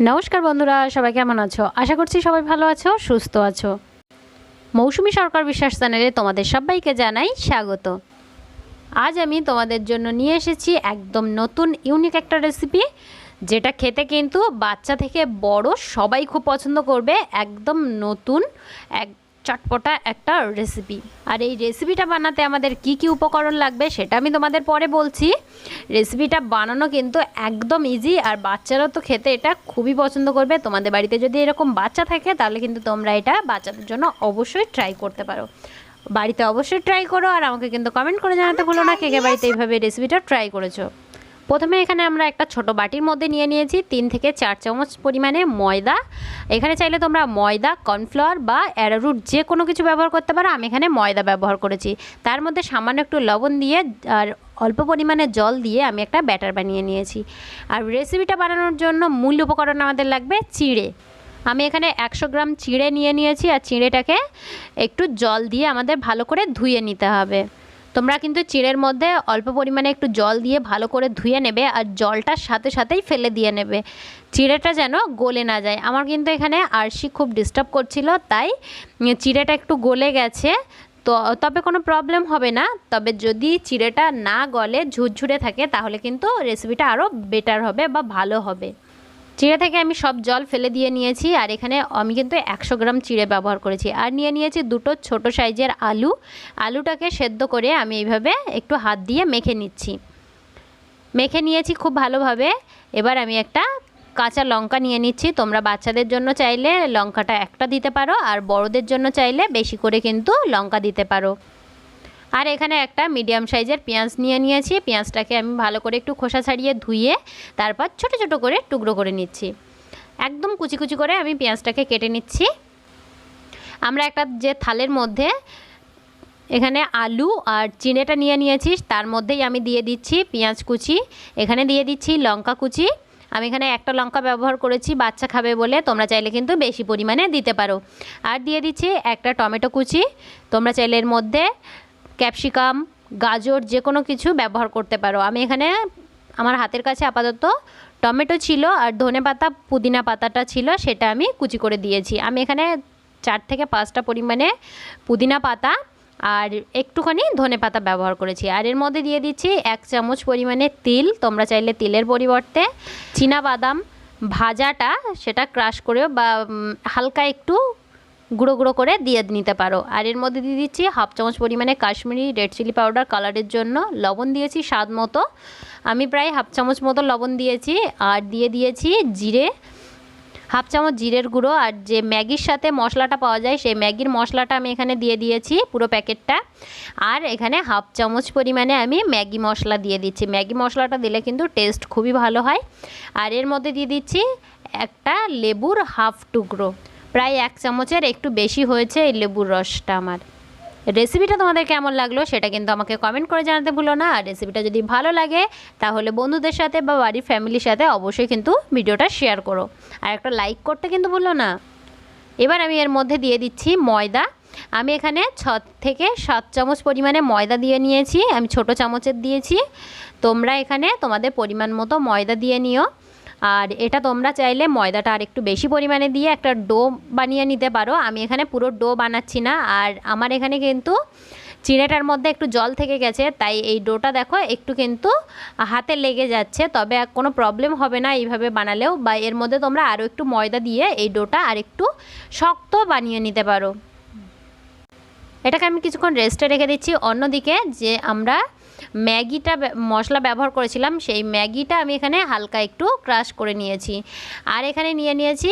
নমস্কার বন্ধুরা, সবাই কেমন আছো? আশা করছি সবাই ভালো আছো, সুস্থ আছো। মৌসুমি সরকার বিশ্বাস চ্যানেলে তোমাদের সবাইকে জানাই স্বাগত। আজ আমি তোমাদের জন্য নিয়ে এসেছি একদম নতুন ইউনিক একটা রেসিপি, যেটা খেতে কিন্তু বাচ্চা থেকে বড় সবাই খুব পছন্দ করবে। একদম নতুন চটপটা একটা রেসিপি। আর এই রেসিপিটা বানাতে আমাদের কি কি উপকরণ লাগবে সেটা আমি তোমাদের পরে বলছি। রেসিপিটা বানানো কিন্তু একদম ইজি, আর বাচ্চারা তো খেতে এটা খুবই পছন্দ করবে। তোমাদের বাড়িতে যদি এরকম বাচ্চা থাকে তাহলে কিন্তু তোমরা এটা বাচ্চাদের জন্য অবশ্যই ট্রাই করতে পারো। বাড়িতে অবশ্যই ট্রাই করো, আর আমাকে কিন্তু কমেন্ট করে জানাতে ভুলো না কে কে বাড়িতে এইভাবে রেসিপিটা ট্রাই করেছো। প্রথমে এখানে আমরা একটা ছোট বাটির মধ্যে নিয়েছি 3 থেকে 4 চামচ পরিমাণে ময়দা। এখানে চাইলে তোমরা ময়দা, কর্নফ্লাওয়ার বা অ্যারারুট যে কোনো কিছু ব্যবহার করতে পারো। আমি এখানে ময়দা ব্যবহার করেছি। তার মধ্যে সামান্য একটু লবণ দিয়ে আর অল্প পরিমাণে জল দিয়ে আমি একটা ব্যাটার বানিয়ে নিয়েছি। আর রেসিপিটা বানানোর জন্য মূল উপকরণ আমাদের লাগবে চিঁড়ে। আমি এখানে 100 গ্রাম চিঁড়ে নিয়েছি, আর চিঁড়েটাকে একটু জল দিয়ে আমাদের ভালো করে ধুয়ে নিতে হবে। তোমরা কিন্তু চিঁড়ের মধ্যে অল্প পরিমাণে একটু জল দিয়ে ভালো করে ধুয়ে নেবে, আর জলটার সাথে সাথেই ফেলে দিয়ে নেবে, চিঁড়েটা যেন গলে না যায়। আমার কিন্তু এখানে আরশি খুব ডিস্টার্ব করছিল, তাই চিঁড়েটা একটু গলে গেছে। তবে কোনো প্রবলেম হবে না। তবে যদি চিঁড়েটা না গলে ঝুরঝুরে থাকে তাহলে কিন্তু রেসিপিটা আরও বেটার হবে বা ভালো হবে। চিঁড়ে থেকে আমি সব জল ফেলে দিয়ে নিয়েছি, আর এখানে আমি কিন্তু 100 গ্রাম চিঁড়ে ব্যবহার করেছি। আর নিয়েছি দুটো ছোট সাইজের আলুটাকে সেদ্ধ করে আমি এইভাবে একটু হাত দিয়ে মেখে নিয়েছি খুব ভালোভাবে। এবার আমি একটা কাঁচা লঙ্কা নিয়ে নিচ্ছি। তোমরা বাচ্চাদের জন্য চাইলে লঙ্কাটা একটা দিতে পারো, আর বড়দের জন্য চাইলে বেশি করে কিন্তু লঙ্কা দিতে পারো। আর এখানে একটা মিডিয়াম সাইজের পেঁয়াজ নিয়েছি। পেঁয়াজটাকে আমি ভালো করে একটু খোসা ছাড়িয়ে ধুয়ে তারপর ছোট ছোট করে টুকরো করে নিচ্ছি। একদম কুচি কুচি করে আমি পেঁয়াজটাকে কেটে নিচ্ছি। আমরা একটা যে থালের মধ্যে এখানে আলু আর চিঁড়েটা নিয়েছি, তার মধ্যেই আমি দিয়ে দিচ্ছি পেঁয়াজ কুচি, এখানে দিয়ে দিচ্ছি লঙ্কা কুচি। আমি এখানে একটা লঙ্কা ব্যবহার করেছি, বাচ্চা খাবে বলে, তোমরা চাইলে কিন্তু বেশি পরিমাণে দিতে পারো। আর দিয়ে দিচ্ছি একটা টমেটো কুচি। তোমরা চাইলে এর মধ্যে ক্যাপসিকাম, গাজর যে কোনো কিছু ব্যবহার করতে পারো। আমি এখানে আমার হাতের কাছে আপাতত টমেটো ছিল, আর ধনেপাতা পুদিনা পাতাটা ছিল, সেটা আমি কুচি করে দিয়েছি। আমি এখানে 4 থেকে 5টা পরিমাণে পুদিনা পাতা আর একটুখানি ধনেপাতা ব্যবহার করেছি। আর এর মধ্যে দিয়ে দিচ্ছি 1 চামচ পরিমাণে তিল। তোমরা চাইলে তিলের পরিবর্তে চীনাবাদাম ভাজাটা সেটা ক্রাশ করেও বা হালকা একটু গুঁড়ো গুঁড়ো করে দিয়ে নিতে পারো। আর এর মধ্যে দিয়ে দিচ্ছি 1/2 চামচ পরিমাণে কাশ্মীরি রেড চিলি পাউডার কালারের জন্য। লবণ দিয়েছি স্বাদ মতো, আমি প্রায় 1/2 চামচ মতো লবণ দিয়েছি। আর দিয়ে দিয়েছি জিরে, 1/2 চামচ জিরের গুঁড়ো। আর যে ম্যাগির সাথে মশলাটা পাওয়া যায় সেই ম্যাগির মশলাটা আমি এখানে দিয়ে দিয়েছি পুরো প্যাকেটটা। আর এখানে 1/2 চামচ পরিমাণে আমি ম্যাগি মশলা দিয়ে দিচ্ছি। ম্যাগি মশলাটা দিলে কিন্তু টেস্ট খুবই ভালো হয়। আর এর মধ্যে দিয়ে দিচ্ছি একটা লেবুর 1/2 টুকরো, প্রায় 1 চামচের একটু বেশি হয়েছে এই লেবুর রসটা। আমার রেসিপিটা তোমাদের কেমন লাগলো সেটা কিন্তু আমাকে কমেন্ট করে জানাতে ভুলো না। আর রেসিপিটা যদি ভালো লাগে তাহলে বন্ধুদের সাথে বা বাড়ির ফ্যামিলির সাথে অবশ্যই কিন্তু ভিডিওটা শেয়ার করো, আর একটা লাইক করতে কিন্তু ভুলো না। এবার আমি এর মধ্যে দিয়ে দিচ্ছি ময়দা। আমি এখানে 6 থেকে 7 চামচ পরিমাণে ময়দা দিয়ে নিয়েছি, আমি ছোট চামচের দিয়েছি। তোমরা এখানে তোমাদের পরিমাণ মতো ময়দা দিয়ে নিও। আর এটা তোমরা চাইলে ময়দাটা আর একটু বেশি পরিমাণে দিয়ে একটা ডো বানিয়ে নিতে পারো। আমি এখানে পুরো ডো বানাচ্ছি না, আর আমার এখানে কিন্তু চিঁড়েটার মধ্যে একটু জল থেকে গেছে, তাই এই ডোটা দেখো একটু কিন্তু হাতে লেগে যাচ্ছে। তবে কোনো প্রবলেম হবে না এইভাবে বানালেও, বা এর মধ্যে তোমরা আরও একটু ময়দা দিয়ে এই ডোটা আর একটু শক্ত বানিয়ে নিতে পারো। এটাকে আমি কিছুক্ষণ রেস্টে রেখে দিচ্ছি। অন্যদিকে যে আমরা ম্যাগিটা মশলা ব্যবহার করেছিলাম সেই ম্যাগিটা আমি এখানে হালকা একটু ক্রাশ করে নিয়েছি। আর এখানে নিয়েছি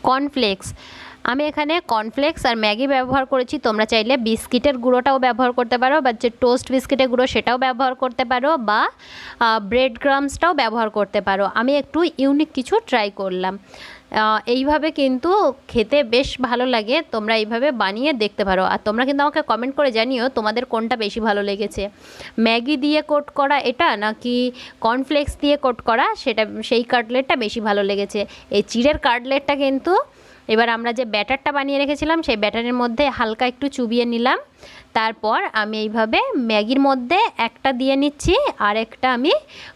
কর্নফ্লেক্স। আমি এখানে কর্নফ্লেক্স আর ম্যাগি ব্যবহার করেছি। তোমরা চাইলে বিস্কিটের গুঁড়োটাও ব্যবহার করতে পারো, বা যে টোস্ট বিস্কিটের গুঁড়ো সেটাও ব্যবহার করতে পারো, বা ব্রেড ক্রাম্বসটাও ব্যবহার করতে পারো। আমি একটু ইউনিক কিছু ট্রাই করলাম। এইভাবে কিন্তু খেতে বেশ ভালো লাগে, তোমরা এইভাবে বানিয়ে দেখতে পারো। আর তোমরা কিন্তু আমাকে কমেন্ট করে জানিও তোমাদের কোনটা বেশি ভালো লেগেছে, ম্যাগি দিয়ে কোট করা এটা নাকি কর্নফ্লেক্স দিয়ে কোট করা, সেই কাটলেটটা বেশি ভালো লেগেছে। এই চিড়ের কাটলেটটা কিন্তু এবার আমরা যে ব্যাটারটা বানিয়ে রেখেছিলাম সেই ব্যাটারের মধ্যে হালকা একটু চুবিয়ে নিলাম। তারপর আমি এইভাবে ম্যাগির মধ্যে একটা দিয়ে নিচ্ছি, আর একটা আমি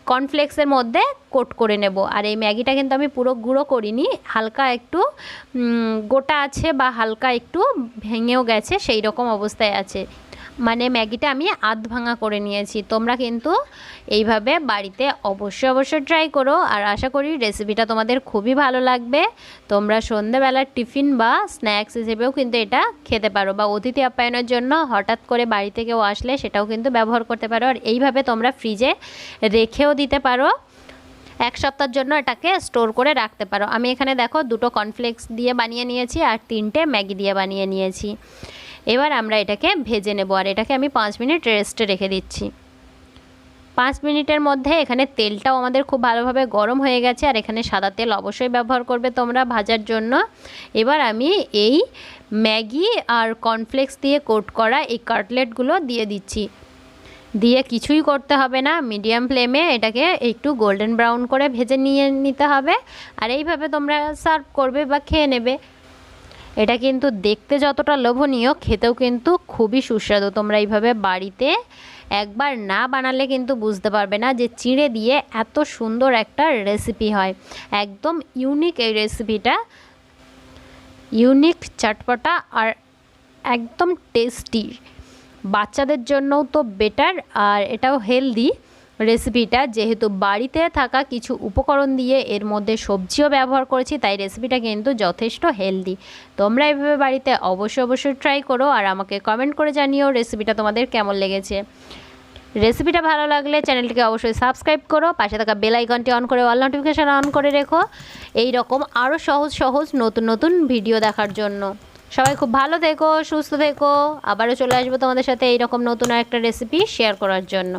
কর্নফ্লেক্সের মধ্যে কোট করে নেব। আর এই ম্যাগিটা কিন্তু আমি পুরো গুঁড়ো করিনি, হালকা একটু গোটা আছে বা হালকা একটু ভেঙেও গেছে, সেই রকম অবস্থায় আছে। মানে ম্যাগিটা আমি আধ ভাঙা করে নিয়েছি। তোমরা কিন্তু এইভাবে বাড়িতে অবশ্যই ট্রাই করো, আর আশা করি রেসিপিটা তোমাদের খুবই ভালো লাগবে। তোমরা সন্ধ্যেবেলার টিফিন বা স্ন্যাক্স হিসেবেও কিন্তু এটা খেতে পারো, বা অতিথি আপ্যায়নের জন্য হঠাৎ করে বাড়িতে কেউ আসলে সেটাও কিন্তু ব্যবহার করতে পারো। আর এইভাবে তোমরা ফ্রিজে রেখেও দিতে পারো, 1 সপ্তাহের জন্য এটাকে স্টোর করে রাখতে পারো। আমি এখানে দেখো 2টো কর্নফ্লেক্স দিয়ে বানিয়ে নিয়েছি আর 3টে ম্যাগি দিয়ে বানিয়ে নিয়েছি। এবার আমরা এটাকে ভেজে নেব, আর এটাকে আমি 5 মিনিট রেস্টে রেখে দিচ্ছি। 5 মিনিটের মধ্যে এখানে তেলটাও আমাদের খুব ভালোভাবে গরম হয়ে গেছে, আর এখানে সাদা তেল অবশ্যই ব্যবহার করবে তোমরা ভাজার জন্য। এবার আমি এই ম্যাগি আর কর্নফ্লেক্স দিয়ে কোট করা এই কাটলেটগুলো দিয়ে দিচ্ছি। দিয়ে কিছুই করতে হবে না, মিডিয়াম ফ্লেমে এটাকে একটু গোল্ডেন ব্রাউন করে ভেজে নিতে হবে। আর এইভাবে তোমরা সার্ভ করবে বা খেয়ে নেবে। এটা কিন্তু দেখতে যতটা লোভনীয়, খেতেও কিন্তু খুবই সুস্বাদু। তোমরা এইভাবে বাড়িতে একবার না বানালে কিন্তু বুঝতে পারবে না যে চিঁড়ে দিয়ে এত সুন্দর একটা রেসিপি হয়। একদম ইউনিক এই রেসিপিটা, ইউনিক, চটপটা আর একদম টেস্টি। বাচ্চাদের জন্যও তো বেটার, আর এটাও হেলদি রেসিপিটা, যেহেতু বাড়িতে থাকা কিছু উপকরণ দিয়ে এর মধ্যে সবজিও ব্যবহার করেছি, তাই রেসিপিটা কিন্তু যথেষ্ট হেলদি। তোমরা এইভাবে বাড়িতে অবশ্যই ট্রাই করো, আর আমাকে কমেন্ট করে জানিও রেসিপিটা তোমাদের কেমন লেগেছে। রেসিপিটা ভালো লাগলে চ্যানেলটিকে অবশ্যই সাবস্ক্রাইব করো, পাশে থাকা বেল আইকনটি অন করে অল নোটিফিকেশান অন করে রেখো এই রকম আরও সহজ নতুন ভিডিও দেখার জন্য। সবাই খুব ভালো থেকো, সুস্থ থেকো। আবারও চলে আসবো তোমাদের সাথে এইরকম নতুন একটা রেসিপি শেয়ার করার জন্য।